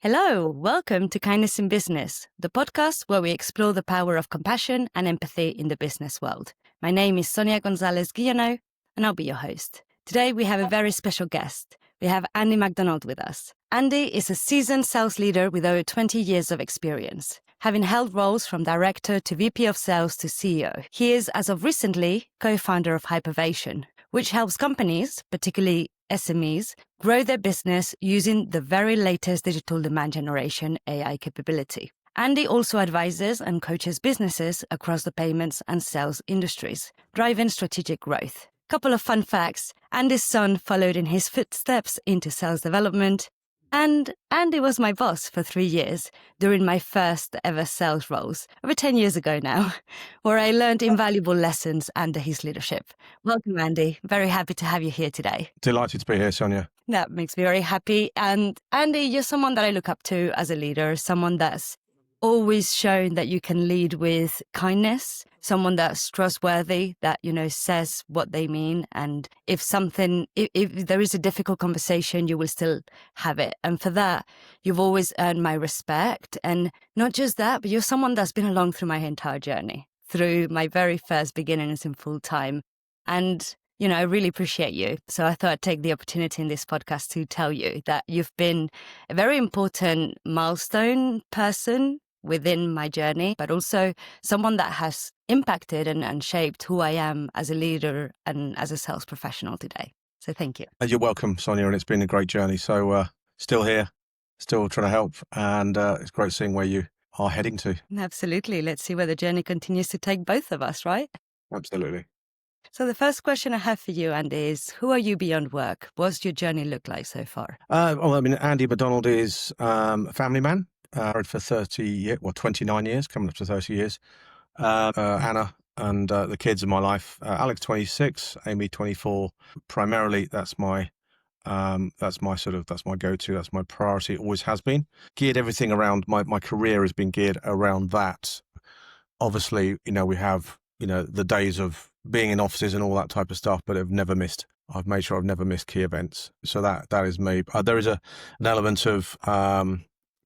Hello, welcome to Kindness in Business, the podcast where we explore the power of compassion and empathy in the business world. My name is Sonia Gonzalez Guillano, and I'll be your host. Today we have a very special guest. We have Andy McDonald with us. Andy is a seasoned sales leader with over 20 years of experience, having held roles from director to VP of sales to CEO. He is, as of recently, co-founder of Hypervation, which helps companies, particularly SMEs, grow their business using the very latest digital demand generation AI capability. Andy also advises and coaches businesses across the payments and sales industries, driving strategic growth. Couple of fun facts. Andy's son followed in his footsteps into sales development, and Andy was my boss for 3 years during my first ever sales roles, over 10 years ago now, where I learned invaluable lessons under his leadership. Welcome, Andy. Very happy to have you here today. Delighted to be here, Sonia. That makes me very happy. And Andy, you're someone that I look up to as a leader, someone that's always shown that you can lead with kindness, someone that's trustworthy, that, says what they mean. And if there is a difficult conversation, you will still have it. And for that, you've always earned my respect. And not just that, but you're someone that's been along through my entire journey, through my very first beginnings in full time. And I really appreciate you. So I thought I'd take the opportunity in this podcast to tell you that you've been a very important milestone person within my journey, but also someone that has impacted and shaped who I am as a leader and as a sales professional today. So thank you. You're welcome, Sonia, and it's been a great journey. So still here, still trying to help, and it's great seeing where you are heading to. Absolutely. Let's see where the journey continues to take both of us, right? Absolutely. So the first question I have for you, Andy, is who are you beyond work? What's your journey look like so far? Andy McDonald is a family man, married for 29 years, coming up to 30 years. Anna and the kids in my life, Alex 26, Amy 24. Primarily, that's my go-to, that's my priority. It always has been. Geared everything around my career has been geared around that. Obviously, we have the days of being in offices and all that type of stuff, but I've made sure I've never missed key events. So that is me. There is an element of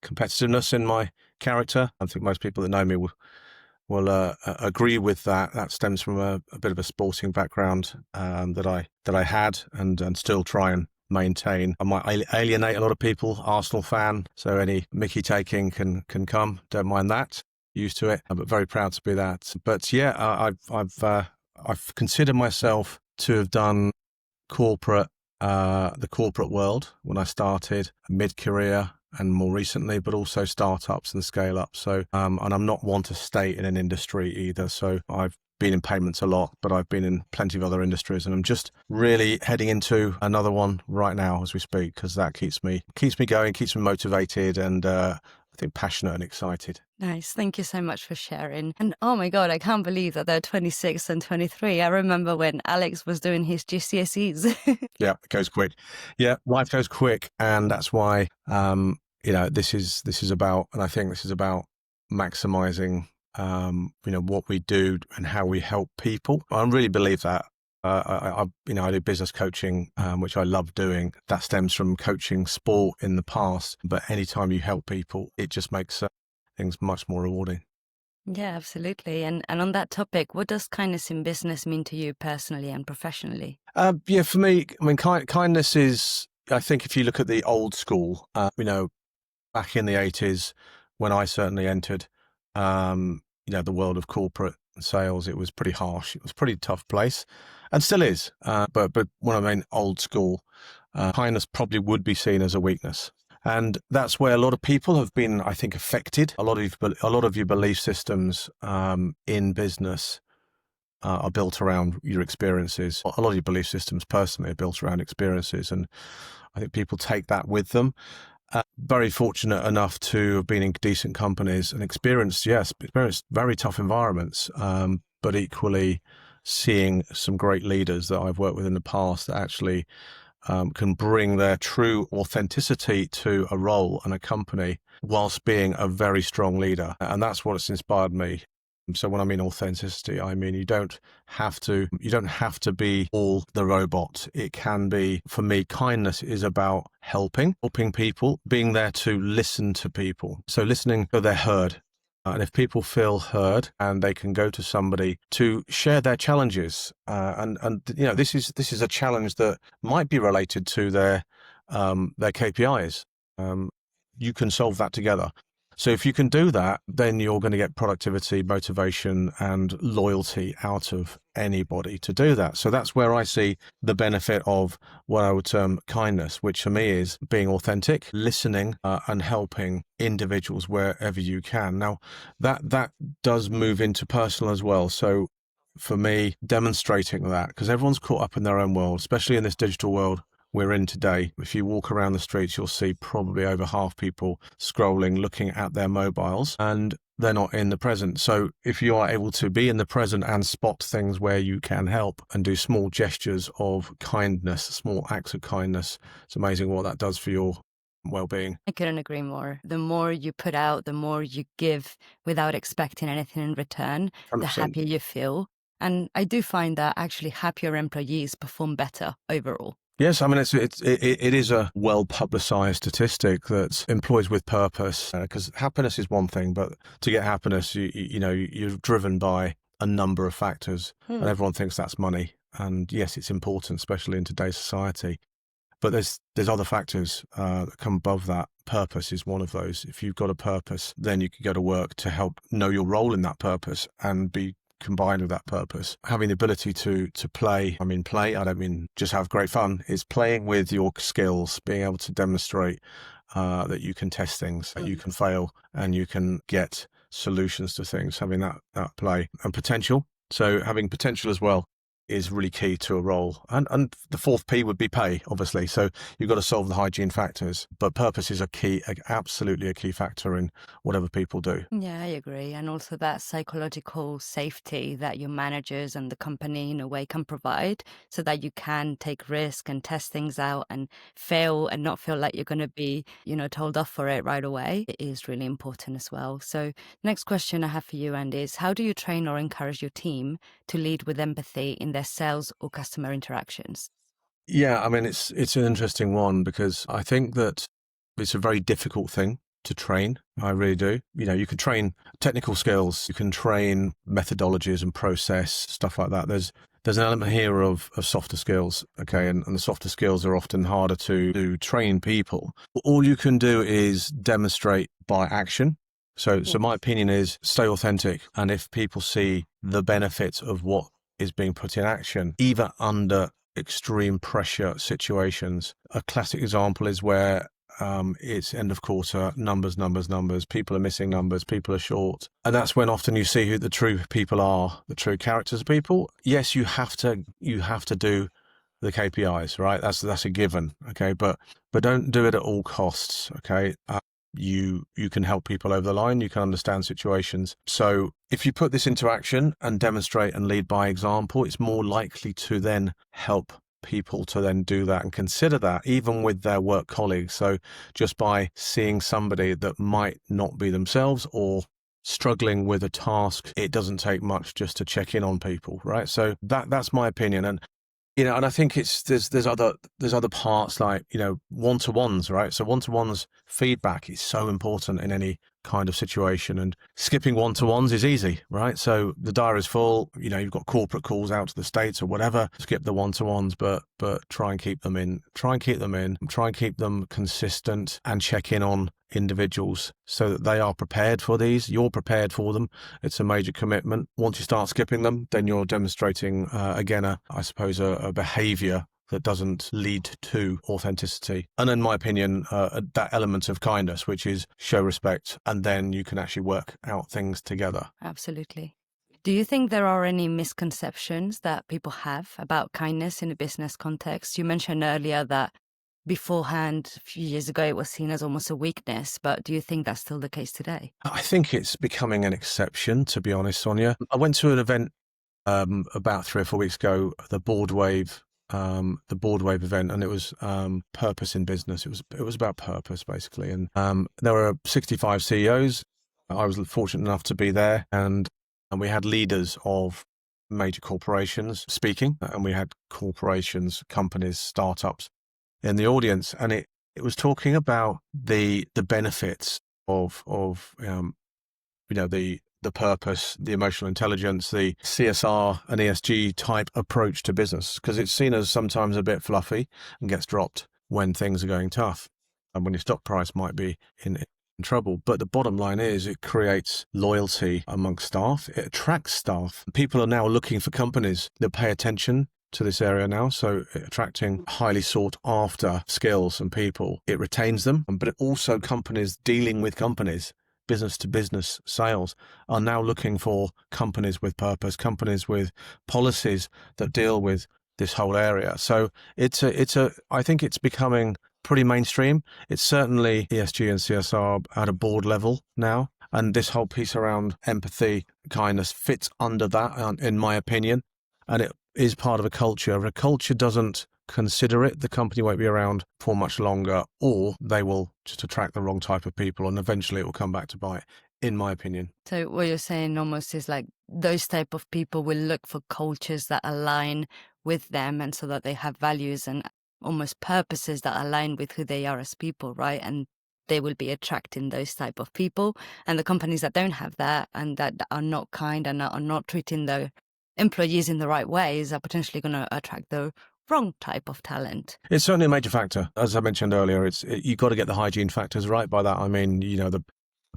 competitiveness in my character. I think most people that know me will agree with that. That stems from a bit of a sporting background that I had and still try and maintain. I might alienate a lot of people. Arsenal fan, so any Mickey taking can come. Don't mind that. Used to it, but very proud to be that. But yeah, I've considered myself to have done the corporate world when I started, mid-career and more recently, but also startups and scale up. So, and I'm not one to stay in an industry either. So I've been in payments a lot, but I've been in plenty of other industries, and I'm just really heading into another one right now as we speak, because that keeps me going, keeps me motivated, and I think passionate and excited. Nice. Thank you so much for sharing. And oh my God, I can't believe that they're 26 and 23. I remember when Alex was doing his GCSEs. Yeah, it goes quick. Yeah, life goes quick. And that's why, this is about, and I think this is about maximizing, what we do and how we help people. I really believe that. I do business coaching, which I love doing. That stems from coaching sport in the past. But anytime you help people, it just makes things much more rewarding. Yeah, absolutely. And on that topic, what does kindness in business mean to you personally and professionally? For me, kindness is, I think if you look at the old school, back in the 80s, when I certainly entered, the world of corporate sales, it was pretty harsh. It was a pretty tough place, and still is. But when I mean old school, kindness probably would be seen as a weakness, and that's where a lot of people have been, I think, affected. A lot of your belief systems in business are built around your experiences. A lot of your belief systems personally are built around experiences, and I think people take that with them. Very fortunate enough to have been in decent companies and experienced very tough environments, but equally seeing some great leaders that I've worked with in the past that actually can bring their true authenticity to a role and a company whilst being a very strong leader. And that's what's inspired me So when I mean authenticity, I mean you don't have to be all the robot. It can be, for me, kindness is about helping people, being there to listen to people. So listening so they're heard. And if people feel heard and they can go to somebody to share their challenges, and this is a challenge that might be related to their KPIs. You can solve that together. So if you can do that, then you're going to get productivity, motivation, and loyalty out of anybody to do that. So that's where I see the benefit of what I would term kindness, which for me is being authentic, listening, and helping individuals wherever you can. Now, that does move into personal as well. So for me, demonstrating that, because everyone's caught up in their own world, especially in this digital world we're in today. If you walk around the streets, you'll see probably over half people scrolling, looking at their mobiles, and they're not in the present. So if you are able to be in the present and spot things where you can help and do small gestures of kindness, small acts of kindness, it's amazing what that does for your well-being. I couldn't agree more. The more you put out, the more you give without expecting anything in return, 100%. the happier you feel. And I do find that actually happier employees perform better overall. Yes, I mean it is a well-publicized statistic that employees with purpose, because happiness is one thing, but to get happiness, you're driven by a number of factors, and everyone thinks that's money. And yes, it's important, especially in today's society. But there's other factors that come above that. Purpose is one of those. If you've got a purpose, then you can go to work to help know your role in that purpose and be combined with that purpose. Having the ability to play, I don't mean just have great fun, is playing with your skills, being able to demonstrate that you can test things, that you can fail, and you can get solutions to things, having that play and potential. So having potential as well is really key to a role. And the fourth P would be pay, obviously. So you've got to solve the hygiene factors, but purpose is absolutely a key factor in whatever people do. Yeah, I agree. And also that psychological safety that your managers and the company in a way can provide, so that you can take risk and test things out and fail and not feel like you're going to be, told off for it right away. It is really important as well. So next question I have for you, Andy, is how do you train or encourage your team to lead with empathy in their sales or customer interactions? Yeah, I mean, it's an interesting one, because I think that it's a very difficult thing to train. I really do. You can train technical skills, you can train methodologies and process, stuff like that. There's an element here of softer skills, okay, and the softer skills are often harder to train people. All you can do is demonstrate by action. So my opinion is stay authentic, and if people see the benefits of what is being put in action, even under extreme pressure situations. A classic example is where it's end of quarter, numbers, people are missing numbers, people are short. And that's when often you see who the true people are, the true characters of people. Yes, you have to do the KPIs, right? That's a given, okay? But don't do it at all costs, okay? You can help people over the line, you can understand situations. So if you put this into action and demonstrate and lead by example, it's more likely to then help people to then do that and consider that even with their work colleagues. So just by seeing somebody that might not be themselves or struggling with a task, it doesn't take much just to check in on people, right? So that's my opinion. And and I think there's other parts like, one-to-ones, right? So one-to-ones feedback is so important in any kind of situation, and skipping one-to-ones is easy, right? So the diary is full, you've got corporate calls out to the States or whatever, skip the one-to-ones, but try and keep them in, try and keep them consistent, and check in on individuals so that they are prepared for these. You're prepared for them. It's a major commitment. Once you start skipping them, then you're demonstrating, again, a behavior that doesn't lead to authenticity. And in my opinion, that element of kindness, which is show respect, and then you can actually work out things together. Absolutely. Do you think there are any misconceptions that people have about kindness in a business context? You mentioned earlier that beforehand, a few years ago, it was seen as almost a weakness, but do you think that's still the case today? I think it's becoming an exception, to be honest, Sonia. I went to an event about 3 or 4 weeks ago, the Boardwave event, and it was purpose in business. It was about purpose, basically. And there were 65 CEOs. I was fortunate enough to be there, and and we had leaders of major corporations speaking, and we had corporations, companies, startups in the audience, and it was talking about the benefits of the purpose, the emotional intelligence, the CSR and ESG type approach to business, because it's seen as sometimes a bit fluffy and gets dropped when things are going tough and when your stock price might be in trouble. But the bottom line is it creates loyalty amongst staff. It attracts staff. People are now looking for companies that pay attention to this area now. So attracting highly sought after skills and people, it retains them. But it also companies dealing with companies, business to business sales, are now looking for companies with purpose, companies with policies that deal with this whole area. So I think it's becoming pretty mainstream. It's certainly ESG and CSR at a board level now. And this whole piece around empathy, kindness fits under that, in my opinion. And it is part of a culture. If a culture doesn't consider it, the company won't be around for much longer, or they will just attract the wrong type of people and eventually it will come back to bite, in my opinion. So what you're saying almost is like those type of people will look for cultures that align with them, and so that they have values and almost purposes that align with who they are as people, right? And they will be attracting those type of people. And the companies that don't have that and that are not kind and are not treating their employees in the right ways are potentially going to attract the wrong type of talent. It's certainly a major factor. As I mentioned earlier, you've got to get the hygiene factors right. By that, I mean, the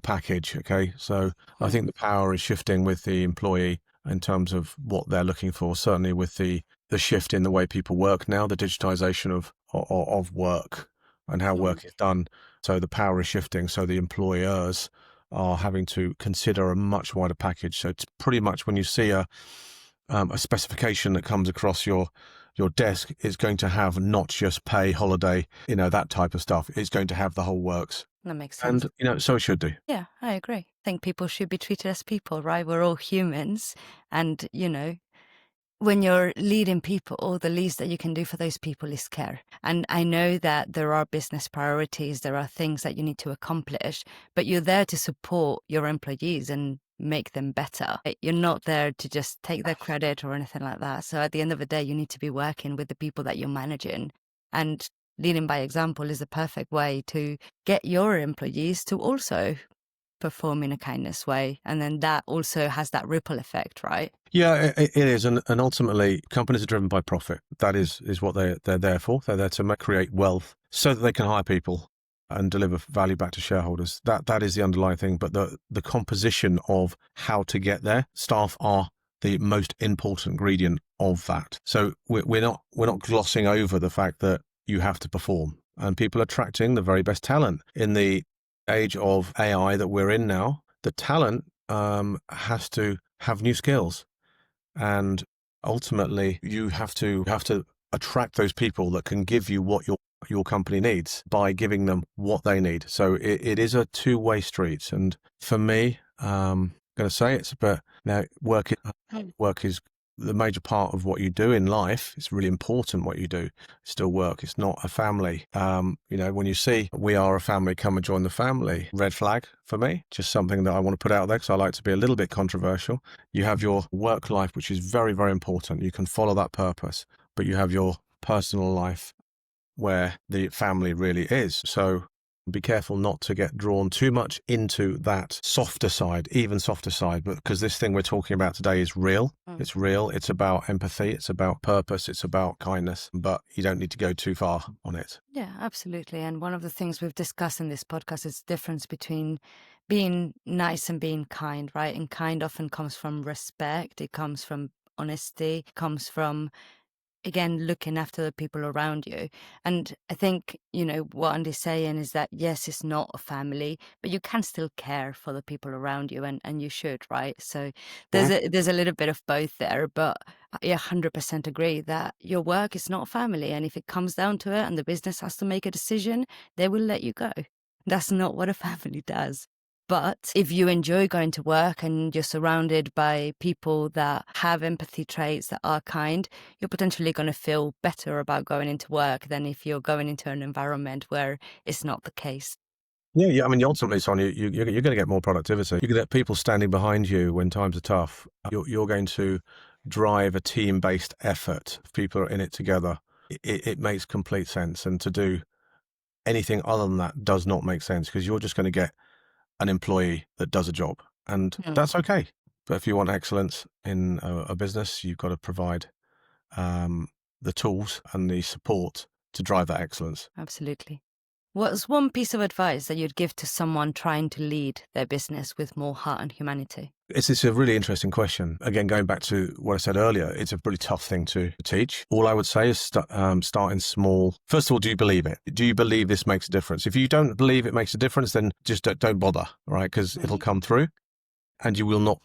package. Okay. So I think the power is shifting with the employee in terms of what they're looking for, certainly with the shift in the way people work now, the digitization of work and how work is done. So the power is shifting. So the employers are having to consider a much wider package. So it's pretty much when you see a specification that comes across your desk, is going to have not just pay, holiday, that type of stuff. It's going to have the whole works. That makes sense. And, so it should do. Yeah, I agree. I think people should be treated as people, right? We're all humans. And, when you're leading people, the least that you can do for those people is care. And I know that there are business priorities, there are things that you need to accomplish, but you're there to support your employees and make them better. You're not there to just take their credit or anything like that. So at the end of the day, you need to be working with the people that you're managing. And leading by example is the perfect way to get your employees to also perform in a kindness way. And then that also has that ripple effect, right? Yeah, it is. And ultimately, companies are driven by profit. That is what they're there for. They're there to create wealth so that they can hire people and deliver value back to shareholders. That is the underlying thing. But the composition of how to get there, staff are the most important ingredient of that. So we're not glossing over the fact that you have to perform, and people are attracting the very best talent. In the age of AI that we're in now, the talent has to have new skills, and ultimately you have to attract those people that can give you what your company needs by giving them what they need. So it is a two-way street. And for me, I'm going to say but now work is the major part of what you do in life. It's really important what you do. It's still work. It's not a family. When you see we are a family, come and join the family, red flag for me, just something that I want to put out there because I like to be a little bit controversial. You have your work life, which is very, very important. You can follow that purpose, but you have your personal life where the family really is. So be careful not to get drawn too much into that softer side, but because this thing we're talking about today is real. It's real. It's about empathy. It's about purpose. It's about kindness, but you don't need to go too far on it. Yeah, absolutely. And one of the things we've discussed in this podcast is the difference between being nice and being kind, right? And kind often comes from respect. It comes from honesty. It comes from, again, looking after the people around you. And I think, what Andy's saying is that, yes, it's not a family, but you can still care for the people around you, and you should, right? So there's a little bit of both there, but I 100% agree that your work is not a family. And if it comes down to it and the business has to make a decision, they will let you go. That's not what a family does. But if you enjoy going to work and you're surrounded by people that have empathy traits, that are kind, you're potentially going to feel better about going into work than if you're going into an environment where it's not the case. Yeah. I mean, ultimately, Sonia, you're going to get more productivity. You're going to get people standing behind you when times are tough. You're going to drive a team-based effort. If people are in it together, it makes complete sense. And to do anything other than that does not make sense, because you're just going to get an employee that does a job, and that's okay. But if you want excellence in a business, you've got to provide the tools and the support to drive that excellence. Absolutely. What's one piece of advice that you'd give to someone trying to lead their business with more heart and humanity? It's a really interesting question. Again, going back to what I said earlier, it's a pretty tough thing to teach. All I would say is starting small. First of all, do you believe it? Do you believe this makes a difference? If you don't believe it makes a difference, then just don't bother, right? Because it'll come through, and you will not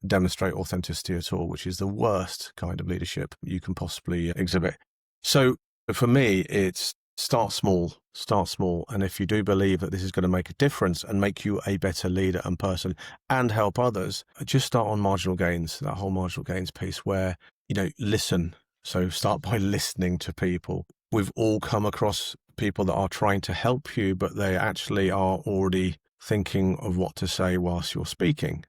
demonstrate authenticity at all, which is the worst kind of leadership you can possibly exhibit. So for me, it's start small. And if you do believe that this is going to make a difference and make you a better leader and person and help others, just start on marginal gains, that whole marginal gains piece where, listen. So start by listening to people. We've all come across people that are trying to help you, but they actually are already thinking of what to say whilst you're speaking.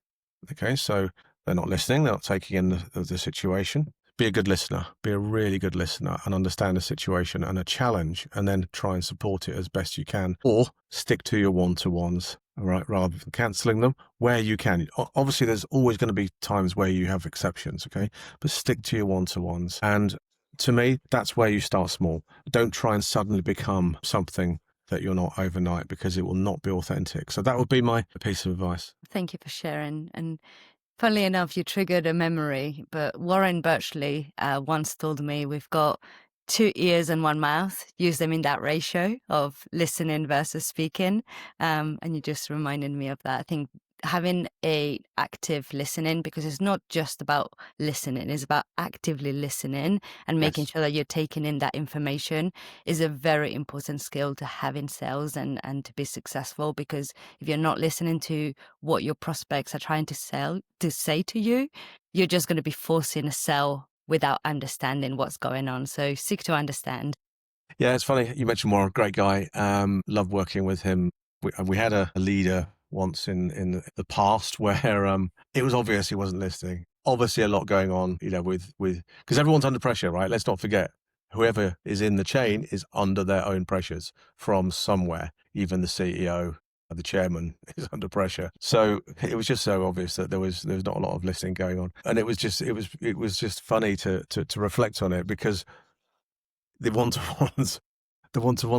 Okay, so they're not listening, they're not taking in the situation. Be a good listener, be a really good listener, and understand the situation and a challenge, and then try and support it as best you can, or stick to your one-to-ones, all right, rather than cancelling them where you can. Obviously, there's always going to be times where you have exceptions, okay, but stick to your one-to-ones. And to me, that's where you start small. Don't try and suddenly become something that you're not overnight, because it will not be authentic. So that would be my piece of advice. Thank you for sharing. And funnily enough, you triggered a memory, but Warren Birchley once told me we've got 2 ears and 1 mouth. Use them in that ratio of listening versus speaking. And you just reminded me of that. I think having a active listening, because it's not just about listening, it's about actively listening and making sure that you're taking in that information, is a very important skill to have in sales and to be successful. Because if you're not listening to what your prospects are trying to say to you, you're just going to be forcing a sell without understanding what's going on. So seek to understand. Yeah, it's funny. You mentioned Warren, great guy. Love working with him. We had a leader once in the past where it was obvious he wasn't listening. Obviously a lot going on, with because everyone's under pressure, right? Let's not forget, whoever is in the chain is under their own pressures from somewhere. Even the CEO, the chairman, is under pressure. So it was just so obvious that there was not a lot of listening going on, and it was just funny to reflect on it, because the one-to-ones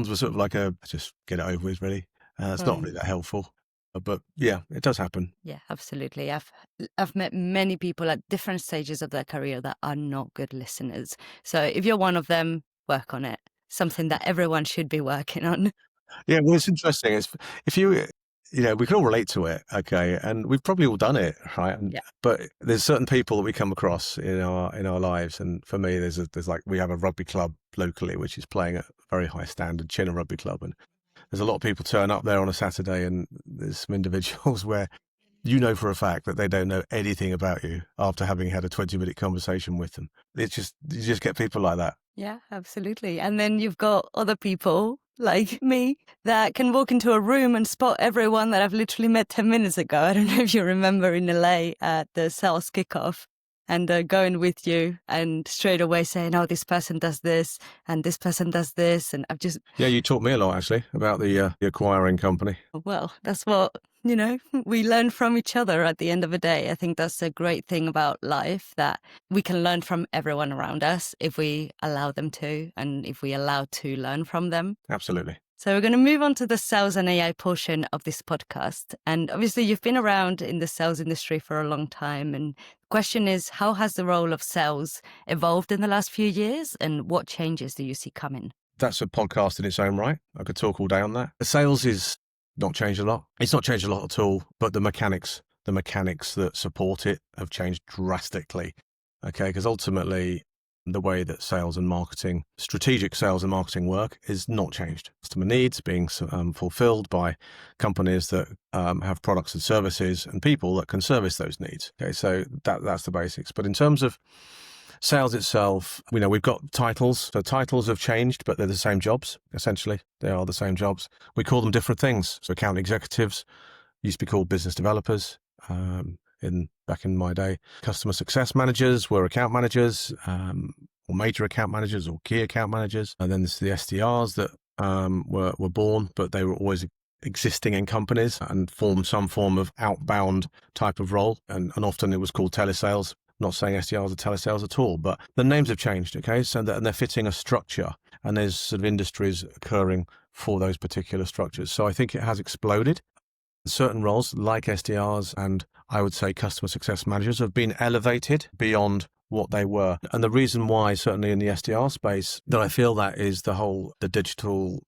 were sort of like just get it over with, really. It's not really that helpful. But yeah, it does happen. Yeah, absolutely. I've met many people at different stages of their career that are not good listeners. So if you're one of them, work on it. Something that everyone should be working on. Yeah, well, it's interesting. If we can all relate to it, okay, and we've probably all done it, right? Yeah. But there's certain people that we come across in our lives, and for me, there's like, we have a rugby club locally which is playing at a very high standard, Chinna Rugby Club, and there's a lot of people turn up there on a Saturday, and there's some individuals where for a fact that they don't know anything about you after having had a 20-minute conversation with them. You just get people like that. Yeah, absolutely. And then you've got other people like me that can walk into a room and spot everyone that I've literally met 10 minutes ago. I don't know if you remember in LA at the sales kickoff, and going with you and straight away saying, oh, this person does this and this person does this. And I've just... Yeah, you taught me a lot, actually, about the acquiring company. Well, that's what, we learn from each other at the end of the day. I think that's a great thing about life, that we can learn from everyone around us if we allow them to, and if we allow to learn from them. Absolutely. So we're going to move on to the sales and AI portion of this podcast. And obviously you've been around in the sales industry for a long time. And the question is, how has the role of sales evolved in the last few years, and what changes do you see coming? That's a podcast in its own right. I could talk all day on that. The sales is not changed a lot. It's not changed a lot at all, but the mechanics that support it have changed drastically. Okay, because ultimately the way that sales and marketing, strategic sales and marketing work, is not changed. Customer needs being fulfilled by companies that have products and services and people that can service those needs. Okay, so that's the basics. But in terms of Sales itself, we've got titles. So titles have changed, but they're the same jobs, essentially. They are the same jobs. We call them different things. So account executives used to be called business developers back in my day. Customer success managers were account managers, or major account managers or key account managers. And then there's the SDRs that were born, but they were always existing in companies and formed some form of outbound type of role. And often it was called telesales. Not saying SDRs are telesales at all, but the names have changed, okay? So they're fitting a structure, and there's sort of industries occurring for those particular structures. So I think it has exploded. Certain roles like SDRs and I would say customer success managers have been elevated beyond what they were. And the reason why, certainly in the SDR space, that I feel that is the digital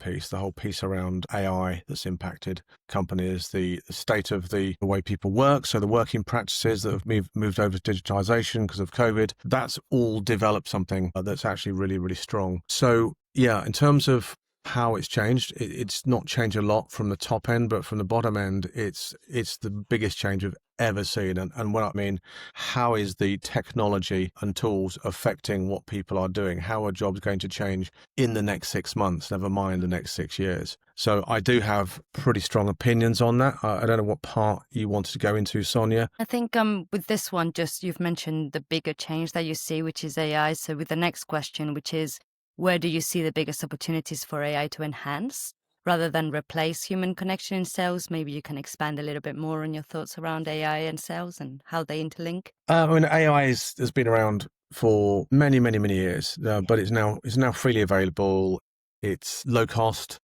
piece, the whole piece around AI that's impacted companies, the state of the way people work. So the working practices that have moved over to digitization because of COVID, that's all developed something that's actually really, really strong. So yeah, in terms of how it's changed, it's not changed a lot from the top end, but from the bottom end, it's the biggest change I've ever seen. And what I mean, how is the technology and tools affecting what people are doing? How are jobs going to change in the next 6 months, never mind the next 6 years? So I do have pretty strong opinions on that. I don't know what part you wanted to go into, Sonia. I think with this one, just you've mentioned the bigger change that you see, which is AI. So with the next question, which is, where do you see the biggest opportunities for AI to enhance rather than replace human connection in sales? Maybe you can expand a little bit more on your thoughts around AI and sales and how they interlink. AI has been around for many, many, many years, but it's now freely available. It's low cost.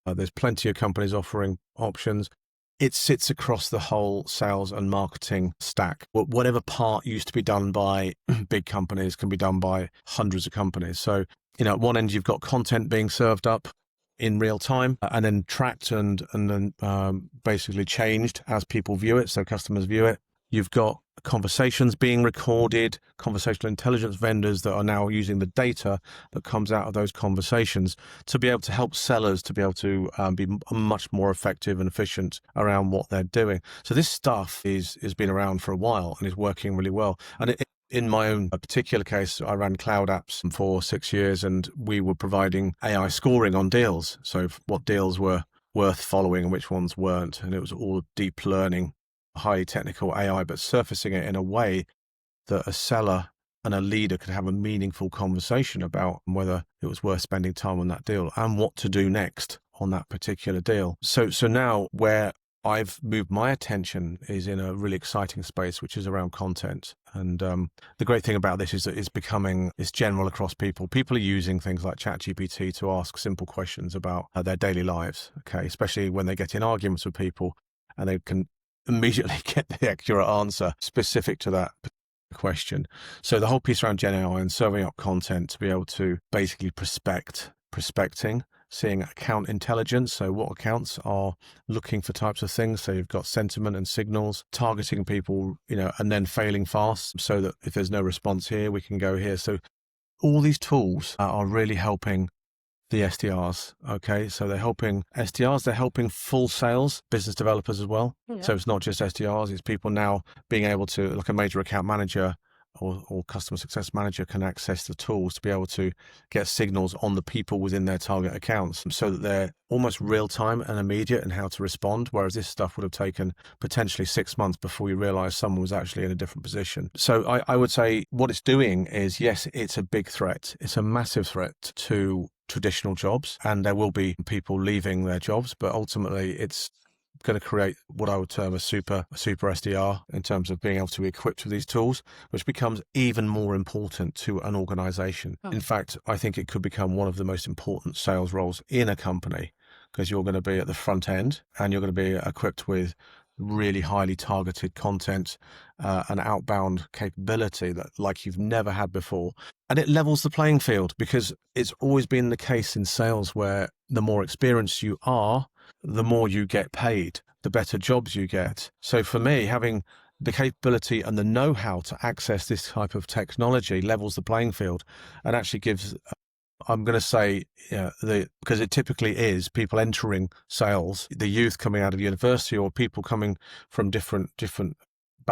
There's plenty of companies offering options. It sits across the whole sales and marketing stack. Whatever part used to be done by big companies can be done by hundreds of companies. So, at one end, you've got content being served up in real time and then tracked and then basically changed as people view it. So customers view it. You've got conversations being recorded, conversational intelligence vendors that are now using the data that comes out of those conversations to be able to help sellers to be able to be much more effective and efficient around what they're doing. So this stuff has been around for a while and is working really well. And in my own particular case, I ran cloud apps for 6 years and we were providing AI scoring on deals. So what deals were worth following and which ones weren't. And it was all deep learning, highly technical AI, but surfacing it in a way that a seller and a leader could have a meaningful conversation about whether it was worth spending time on that deal and what to do next on that particular deal. So now where I've moved my attention is in a really exciting space, which is around content. And the great thing about this is that it's general across people. People are using things like ChatGPT to ask simple questions about their daily lives, okay, especially when they get in arguments with people and they can immediately get the accurate answer specific to that question. So the whole piece around Gen AI and serving up content to be able to basically prospecting, seeing account intelligence. So what accounts are looking for types of things. So you've got sentiment and signals, targeting people, and then failing fast so that if there's no response here, we can go here. So all these tools are really helping the SDRs. Okay. So they're helping SDRs, they're helping full sales, business developers as well. Yeah. So it's not just SDRs, it's people now being able to, like a major account manager or customer success manager can access the tools to be able to get signals on the people within their target accounts so that they're almost real time and immediate in how to respond. Whereas this stuff would have taken potentially 6 months before you realize someone was actually in a different position. So I would say what it's doing is, yes, it's a big threat. It's a massive threat to traditional jobs, and there will be people leaving their jobs, but ultimately it's going to create what I would term a super SDR in terms of being able to be equipped with these tools, which becomes even more important to an organization. Oh. In fact, I think it could become one of the most important sales roles in a company because you're going to be at the front end and you're going to be equipped with really highly targeted content, and outbound capability that like you've never had before. And it levels the playing field because it's always been the case in sales where the more experienced you are, the more you get paid, the better jobs you get. So for me, having the capability and the know-how to access this type of technology levels the playing field and actually gives, I'm going to say, because it typically is people entering sales, the youth coming out of university or people coming from different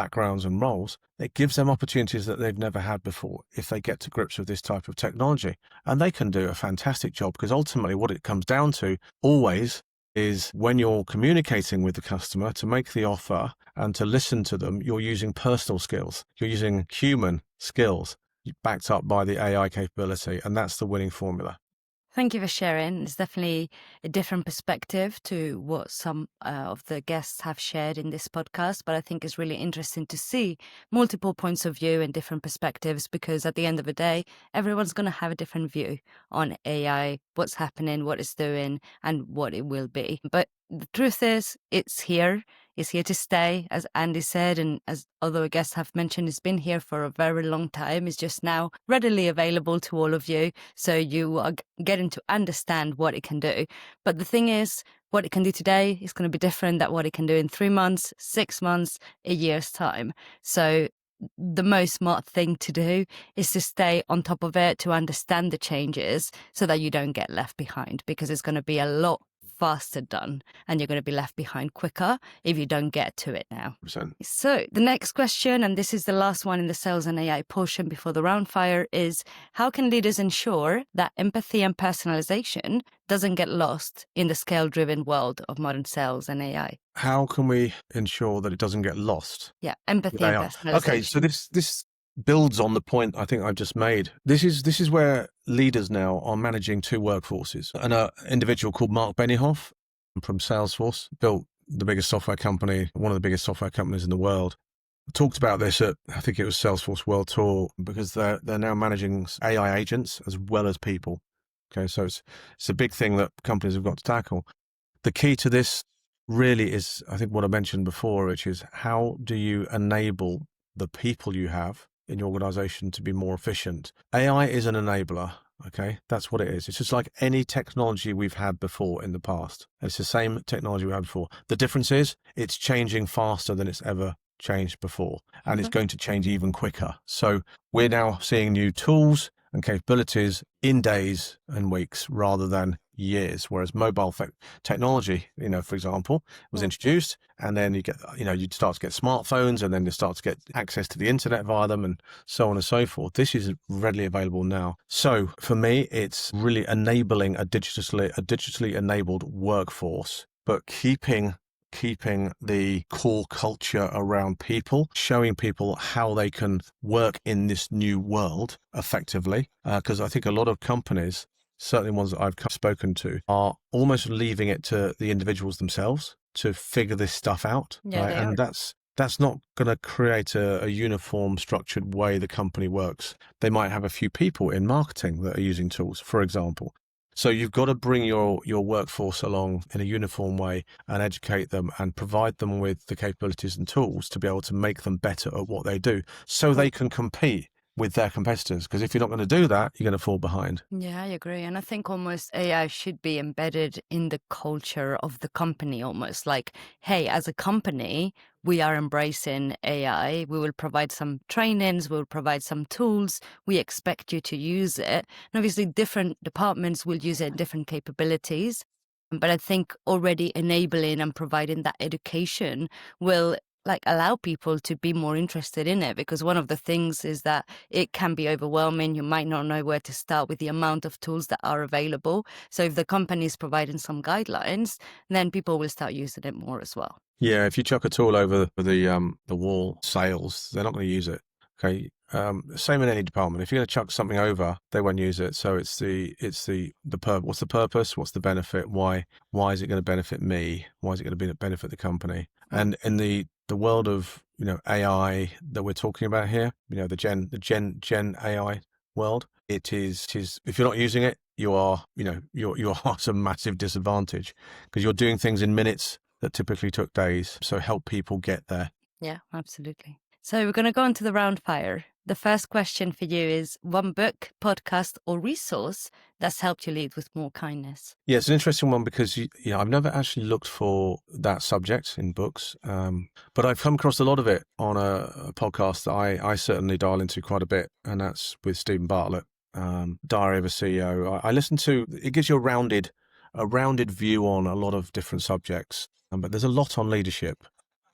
backgrounds and roles, it gives them opportunities that they've never had before if they get to grips with this type of technology. And they can do a fantastic job, because ultimately what it comes down to always is, when you're communicating with the customer to make the offer and to listen to them, you're using personal skills. You're using human skills backed up by the AI capability. And that's the winning formula. Thank you for sharing. It's definitely a different perspective to what some of the guests have shared in this podcast, but I think it's really interesting to see multiple points of view and different perspectives, because at the end of the day, everyone's going to have a different view on AI, what's happening, what it's doing, and what it will be. But the truth is, it's here to stay, as Andy said, and as other guests have mentioned, it's been here for a very long time. It's just now readily available to all of you, so you are getting to understand what it can do. But the thing is, what it can do today is going to be different than what it can do in 3 months, 6 months, a year's time. So the most smart thing to do is to stay on top of it, to understand the changes so that you don't get left behind, because it's going to be a lot faster done and you're going to be left behind quicker if you don't get to it now. 100%. So the next question, and this is the last one in the sales and AI portion before the round fire, is how can leaders ensure that empathy and personalization doesn't get lost in the scale-driven world of modern sales and AI? How can we ensure that it doesn't get lost? Yeah, empathy with and AI? personalization. Okay, so this builds on the point I think I've just made. This is where leaders now are managing two workforces. An individual called Mark Benioff from Salesforce, built the biggest software company, one of the biggest software companies in the world, talked about this at, I think it was Salesforce World Tour, because they're now managing AI agents as well as people. Okay, so it's a big thing that companies have got to tackle. The key to this really is, I think, what I mentioned before, which is, how do you enable the people you have in your organization to be more efficient? AI is an enabler. Okay, that's what it is. It's just like any technology we've had before in the past. It's the same technology we had before. The difference is it's changing faster than it's ever changed before, and it's going to change even quicker. So we're now seeing new tools and capabilities in days and weeks rather than years. Whereas mobile technology, for example, was introduced, and then you'd start to get smartphones, and then you start to get access to the internet via them, and so on and so forth. This is readily available now. So for me, it's really enabling a digitally enabled workforce, but keeping the core culture around people, showing people how they can work in this new world effectively. Because I think a lot of companies, certainly ones that I've spoken to, are almost leaving it to the individuals themselves to figure this stuff out. Yeah, right? And that's not going to create a uniform, structured way the company works. They might have a few people in marketing that are using tools, for example. So you've got to bring your workforce along in a uniform way and educate them and provide them with the capabilities and tools to be able to make them better at what they do, so they can compete with their competitors. Because if you're not going to do that, you're going to fall behind. Yeah, I agree. And I think almost AI should be embedded in the culture of the company, almost like, hey, as a company, we are embracing AI. We will provide some trainings, we'll provide some tools. We expect you to use it. And obviously, different departments will use it in different capabilities. But I think already enabling and providing that education will allow people to be more interested in it, because one of the things is that it can be overwhelming. You might not know where to start with the amount of tools that are available. So if the company is providing some guidelines, then people will start using it more as well. Yeah, if you chuck a tool over the wall, sales, they're not going to use it. Okay. Same in any department. If you're going to chuck something over, they won't use it. So it's the what's the purpose? What's the benefit? Why is it going to benefit me? Why is it going to benefit the company? And in the world of AI that we're talking about here, the Gen AI world, it is if you're not using it, you are at a massive disadvantage, because you're doing things in minutes that typically took days. So help people get there. Yeah, absolutely. So we're going to go on to the round fire. The first question for you is one book, podcast, or resource that's helped you lead with more kindness. Yeah, it's an interesting one, because I've never actually looked for that subject in books, but I've come across a lot of it on a podcast that I certainly dial into quite a bit, and that's with Stephen Bartlett, Diary of a CEO. I listen to it. Gives you a rounded view on a lot of different subjects, but there's a lot on leadership.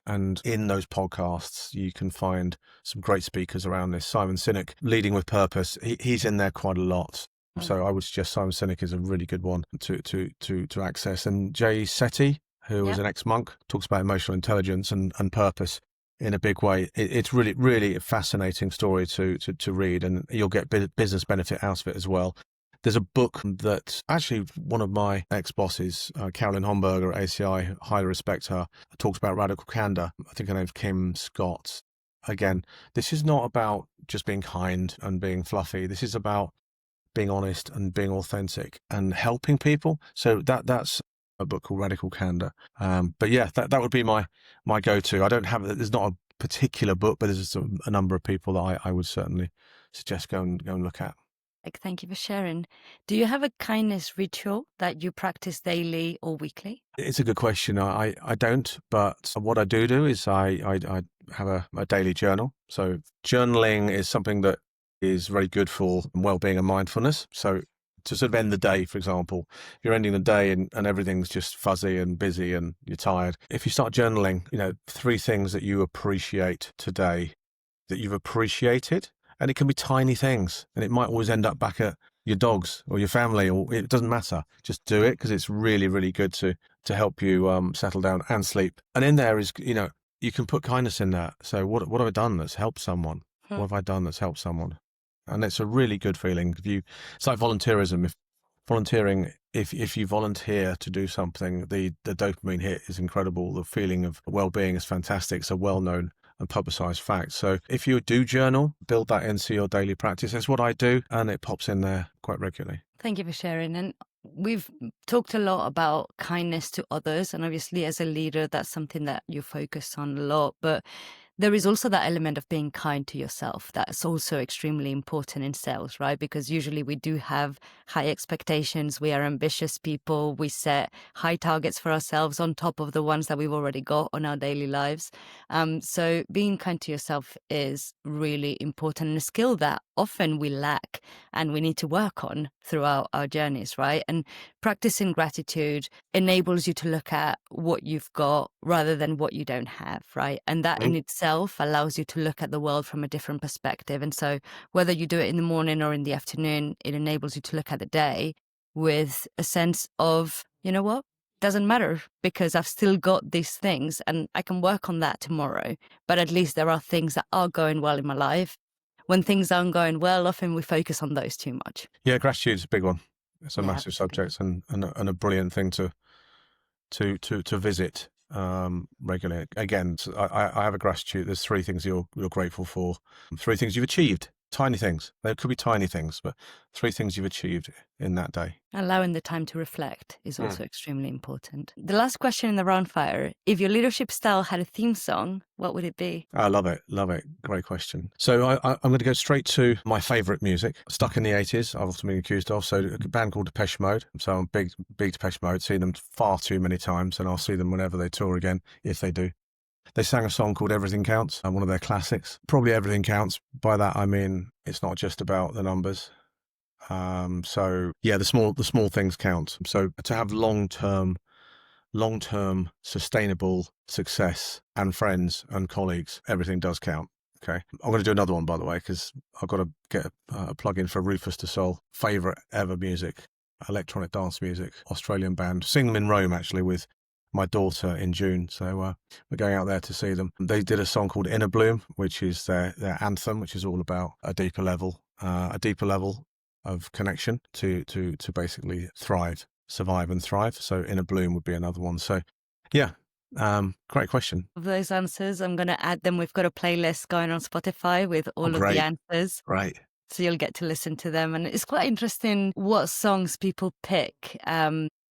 And in those podcasts, you can find some great speakers around this. Simon Sinek, Leading with Purpose, he's in there quite a lot. So I would suggest Simon Sinek is a really good one to access. And Jay Shetty, who was an ex-monk, talks about emotional intelligence and purpose in a big way. It's really, really a fascinating story to read, and you'll get business benefit out of it as well. There's a book that actually one of my ex-bosses, Carolyn Homburger at ACI, highly respect her, talks about radical candor. I think her name's Kim Scott. Again, this is not about just being kind and being fluffy. This is about being honest and being authentic and helping people. So that's a book called Radical Candor. But yeah, that would be my go-to. There's not a particular book, but there's a number of people that I would certainly suggest go and look at. Thank you for sharing. Do you have a kindness ritual that you practice daily or weekly? It's a good question. I don't, but what I do is I have a daily journal. So journaling is something that is very good for well-being and mindfulness. So to sort of end the day, for example, if you're ending the day and everything's just fuzzy and busy and you're tired, if you start journaling, 3 things that you appreciate today that you've appreciated. And it can be tiny things, and it might always end up back at your dogs or your family, or it doesn't matter. Just do it, because it's really, really good to help you settle down and sleep. And in there is, you can put kindness in that. So what have I done that's helped someone? What have I done that's helped someone? And it's a really good feeling. It's like volunteerism. If you volunteer to do something, the dopamine hit is incredible. The feeling of well-being is fantastic. It's a well-known and publicized fact. So if you do journal, build that into your daily practice. That's what I do, and it pops in there quite regularly. Thank you for sharing. And we've talked a lot about kindness to others, and obviously as a leader, that's something that you focus on a lot. But there is also that element of being kind to yourself. That's also extremely important in sales, right? Because usually we do have high expectations. We are ambitious people. We set high targets for ourselves on top of the ones that we've already got on our daily lives. So being kind to yourself is really important, and a skill that often we lack and we need to work on throughout our journeys, right? And practicing gratitude enables you to look at what you've got rather than what you don't have, right? And that in itself allows you to look at the world from a different perspective. And so whether you do it in the morning or in the afternoon, it enables you to look at the day with a sense of, you know what? Doesn't matter, because I've still got these things and I can work on that tomorrow. But at least there are things that are going well in my life. When things aren't going well, often we focus on those too much. Yeah, gratitude is a big one. It's a massive subject and a brilliant thing to visit regularly. Again, I have a gratitude. There's 3 things you're grateful for, 3 things you've achieved. Tiny things. They could be tiny things, but 3 things you've achieved in that day. Allowing the time to reflect is also extremely important. The last question in the round fire: if your leadership style had a theme song, what would it be? I love it. Love it. Great question. So I'm going to go straight to my favourite music, stuck in the 80s, I've often been accused of. So a band called Depeche Mode. So I'm big Depeche Mode, seen them far too many times, and I'll see them whenever they tour again, if they do. They sang a song called Everything Counts, one of their classics. Probably everything counts. By that, I mean, it's not just about the numbers. So yeah, the small things count. So to have long-term sustainable success and friends and colleagues, everything does count. Okay. I'm going to do another one, by the way, because I've got to get a plug in for Rufus Du Sol, favorite ever music, electronic dance music, Australian band. Sing them in Rome, actually, with my daughter in June. So we're going out there to see them. They did a song called Inner Bloom, which is their anthem, which is all about a deeper level of connection to basically survive and thrive. So Inner Bloom would be another one. So yeah, great question. Of those answers, I'm going to add them. We've got a playlist going on Spotify with all of the answers. Right. So you'll get to listen to them. And it's quite interesting what songs people pick.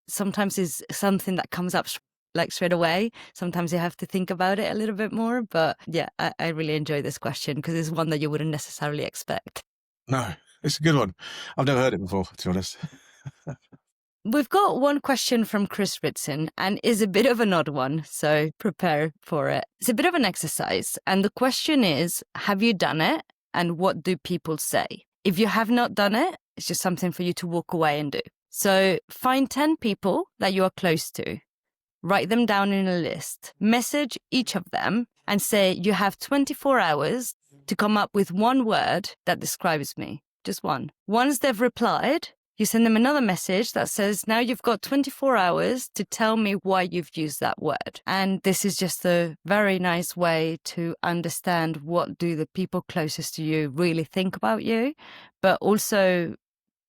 Sometimes it's something that comes up like straight away. Sometimes you have to think about it a little bit more. But yeah, I really enjoy this question because it's one that you wouldn't necessarily expect. No, it's a good one. I've never heard it before, to be honest. We've got one question from Chris Ritson, and is a bit of an odd one, so prepare for it. It's a bit of an exercise, and the question is, have you done it, and what do people say? If you have not done it, it's just something for you to walk away and do. So find 10 people that you are close to. write them down in a list, message each of them and say, you have 24 hours to come up with one word that describes me, just one. Once they've replied, you send them another message that says, now you've got 24 hours to tell me why you've used that word. And this is just a very nice way to understand what do the people closest to you really think about you, but also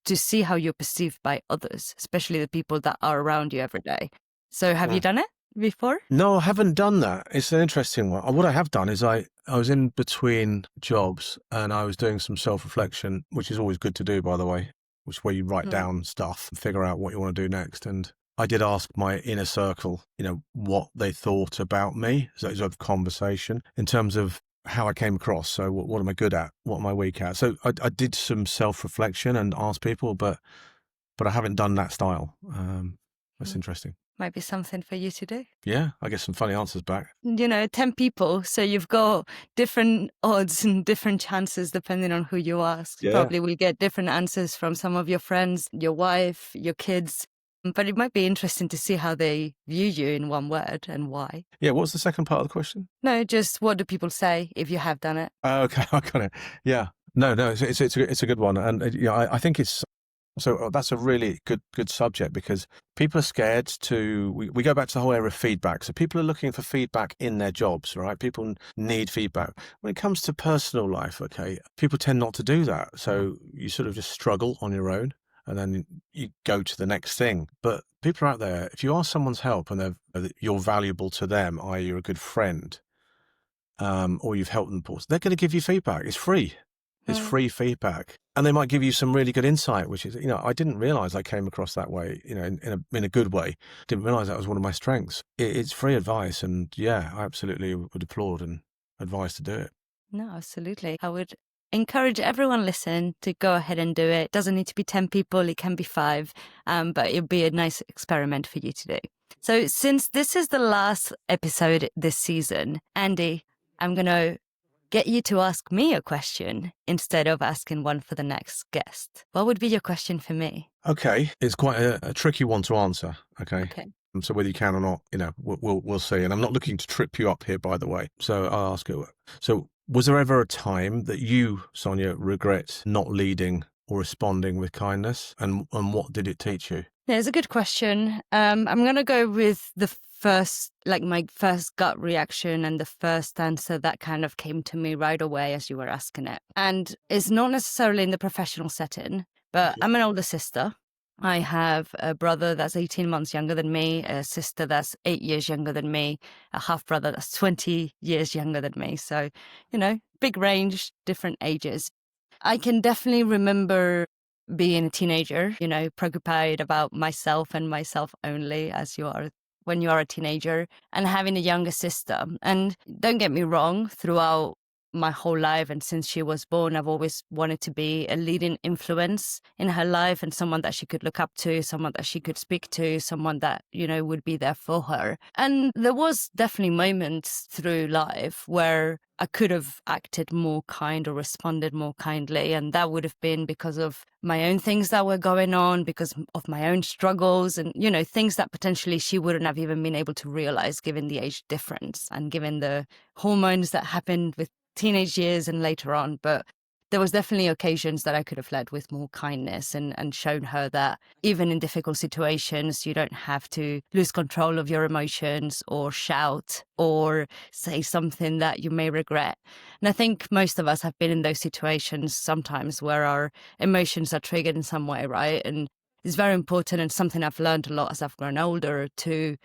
to see how you're perceived by others, especially the people that are around you every day. So have you done it before? No, I haven't done that. It's an interesting one. What I have done is I was in between jobs and I was doing some self-reflection, which is always good to do, by the way, which is where you write down stuff and figure out what you want to do next. And I did ask my inner circle, what they thought about me. So it was a conversation in terms of how I came across. So what am I good at? What am I weak at? So I did some self-reflection and asked people, but I haven't done that style. That's interesting. Might be something for you to do. Yeah, I get some funny answers back. 10 people, so you've got different odds and different chances depending on who you ask. Yeah. Probably will get different answers from some of your friends, your wife, your kids. But it might be interesting to see how they view you in one word and why. Yeah, what's the second part of the question? No, just what do people say if you have done it? Okay, I got it. Yeah. No, it's a good one. And I think it's, so that's a really good subject because people are scared to, we go back to the whole area of feedback. So people are looking for feedback in their jobs, right? People need feedback. When it comes to personal life, okay, people tend not to do that. So you sort of just struggle on your own and then you go to the next thing. But people are out there, if you ask someone's help and you're valuable to them, i.e. you're a good friend, or you've helped them, they're going to give you feedback. It's free. It's free feedback. And they might give you some really good insight, which is, I didn't realize I came across that way, in a good way. Didn't realize that was one of my strengths. It's free advice. And yeah, I absolutely would applaud and advise to do it. No, absolutely. I would encourage everyone listen to go ahead and do it. It doesn't need to be 10 people. It can be 5, but it'll be a nice experiment for you to do. So since this is the last episode this season, Andy, I'm going to get you to ask me a question instead of asking one for the next guest. What would be your question for me? Okay. It's quite a tricky one to answer. Okay. So whether you can or not, we'll see. And I'm not looking to trip you up here, by the way. So I'll ask you. So was there ever a time that you, Sonia, regret not leading or responding with kindness? And what did it teach you? Yeah, it's a good question. I'm going to go with the first, my first gut reaction and the first answer that kind of came to me right away as you were asking it. And it's not necessarily in the professional setting, but I'm an older sister. I have a brother that's 18 months younger than me, a sister that's 8 years younger than me, a half brother that's 20 years younger than me. So, big range, different ages. I can definitely remember being a teenager, preoccupied about myself and myself only, as you are when you are a teenager, and having a younger sister. And don't get me wrong, throughout my whole life and since she was born, I've always wanted to be a leading influence in her life and someone that she could look up to, someone that she could speak to, someone that, would be there for her. And there was definitely moments through life where I could have acted more kind or responded more kindly. And that would have been because of my own things that were going on, because of my own struggles and, things that potentially she wouldn't have even been able to realize given the age difference and given the hormones that happened with teenage years and later on. But there was definitely occasions that I could have led with more kindness and shown her that even in difficult situations, you don't have to lose control of your emotions or shout or say something that you may regret. And I think most of us have been in those situations sometimes where our emotions are triggered in some way, right? And it's very important and something I've learned a lot as I've grown older to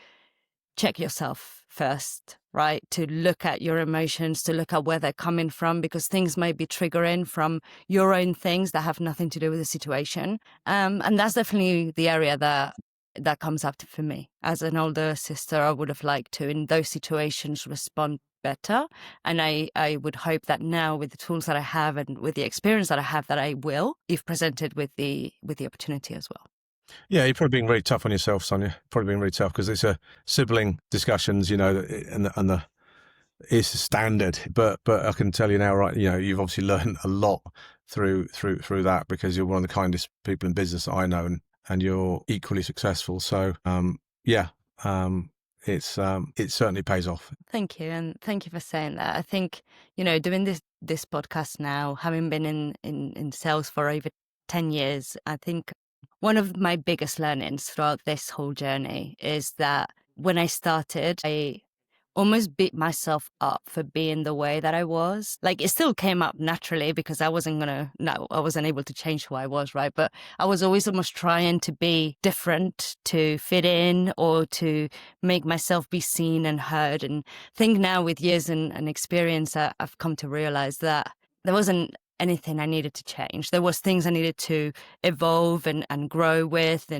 check yourself first, right? To look at your emotions, to look at where they're coming from, because things may be triggering from your own things that have nothing to do with the situation. And that's definitely the area that comes up for me. As an older sister, I would have liked to, in those situations, respond better. And I would hope that now with the tools that I have and with the experience that I have, that I will, if presented with the opportunity as well. Yeah, you're probably being really tough on yourself, Sonia. Probably being really tough because it's a sibling discussions, and the it's standard. But I can tell you now, right? You've obviously learned a lot through that because you're one of the kindest people in business I know, and you're equally successful. So, it certainly pays off. Thank you. And thank you for saying that. I think, doing this podcast now, having been in sales for over 10 years, I think one of my biggest learnings throughout this whole journey is that when I started, I almost beat myself up for being the way that I was. Like, it still came up naturally because I wasn't able to change who I was, right? But I was always almost trying to be different, to fit in, or to make myself be seen and heard. And I think now with years and experience, I've come to realize that there wasn't anything I needed to change. There was things I needed to evolve and grow with.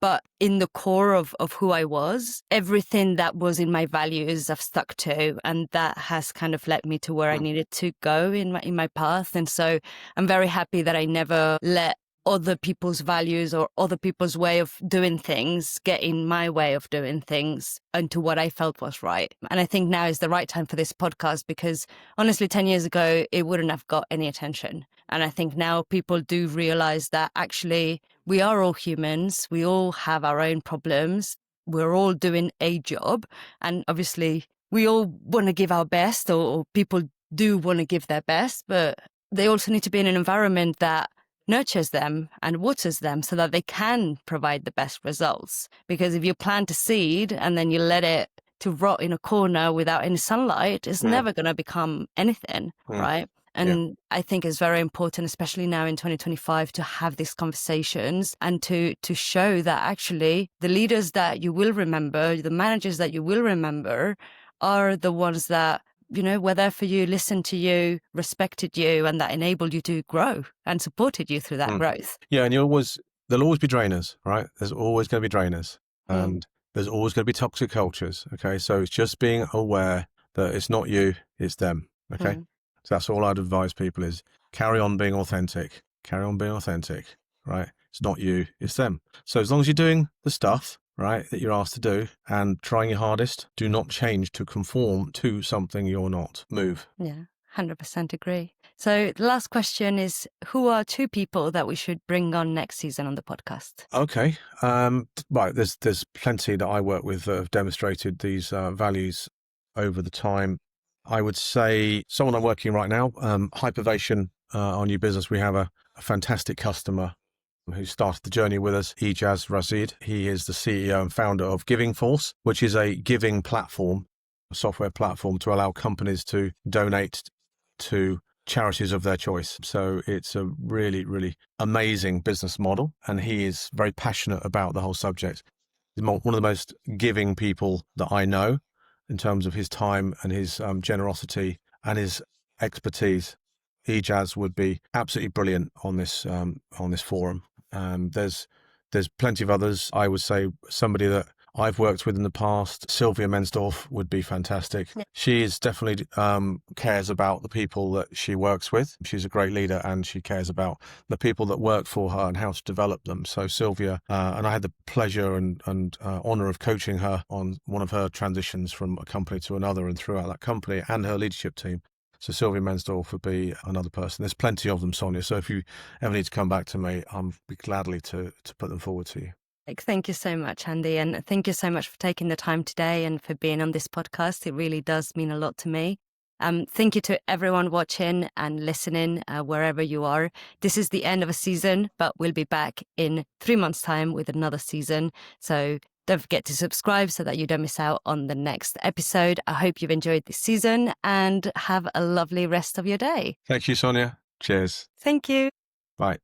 But in the core of who I was, everything that was in my values I've stuck to. And that has kind of led me to where I needed to go in my path. And so I'm very happy that I never let other people's values or other people's way of doing things get in my way of doing things into what I felt was right. And I think now is the right time for this podcast because honestly, 10 years ago, it wouldn't have got any attention. And I think now people do realize that actually we are all humans. We all have our own problems. We're all doing a job. And obviously we all want to give our best, or people do want to give their best, but they also need to be in an environment that nurtures them and waters them so that they can provide the best results. Because if you plant a seed and then you let it to rot in a corner without any sunlight, it's never going to become anything, right? And I think it's very important, especially now in 2025, to have these conversations and to show that actually the leaders that you will remember, the managers that you will remember, are the ones that were there for you, listened to you, respected you, and that enabled you to grow and supported you through that growth. Yeah, and there'll always be drainers, right? There's always going to be drainers, and there's always going to be toxic cultures. Okay, so it's just being aware that it's not you, it's them. Okay, so that's all I'd advise people is carry on being authentic. Carry on being authentic, right? It's not you, it's them. So as long as you're doing the stuff, right, that you're asked to do and trying your hardest, do not change to conform to something you're not. Move. Yeah, 100% agree. So the last question is, who are 2 people that we should bring on next season on the podcast? Okay. Right. There's plenty that I work with that have demonstrated these values over the time. I would say someone I'm working right now, Hypervation, our new business. We have a fantastic customer who started the journey with us, Ijaz Razid. He is the CEO and founder of Giving Force, which is a giving platform, a software platform to allow companies to donate to charities of their choice. So it's a really, really amazing business model. And he is very passionate about the whole subject. He's one of the most giving people that I know in terms of his time and his generosity and his expertise. Ijaz would be absolutely brilliant on this forum. There's plenty of others. I would say somebody that I've worked with in the past, Sylvia Mensdorf, would be fantastic. Yeah. She is definitely cares about the people that she works with. She's a great leader and she cares about the people that work for her and how to develop them. So Sylvia, and I had the pleasure and honor of coaching her on one of her transitions from a company to another and throughout that company and her leadership team. So Sylvia Mensdorf would be another person. There's plenty of them, Sonia. So if you ever need to come back to me, I'm be gladly to put them forward to you. Thank you so much, Andy. And thank you so much for taking the time today and for being on this podcast. It really does mean a lot to me. Thank you to everyone watching and listening wherever you are. This is the end of a season, but we'll be back in 3 months' time with another season. So don't forget to subscribe so that you don't miss out on the next episode. I hope you've enjoyed this season and have a lovely rest of your day. Thank you, Sonia. Cheers. Thank you. Bye.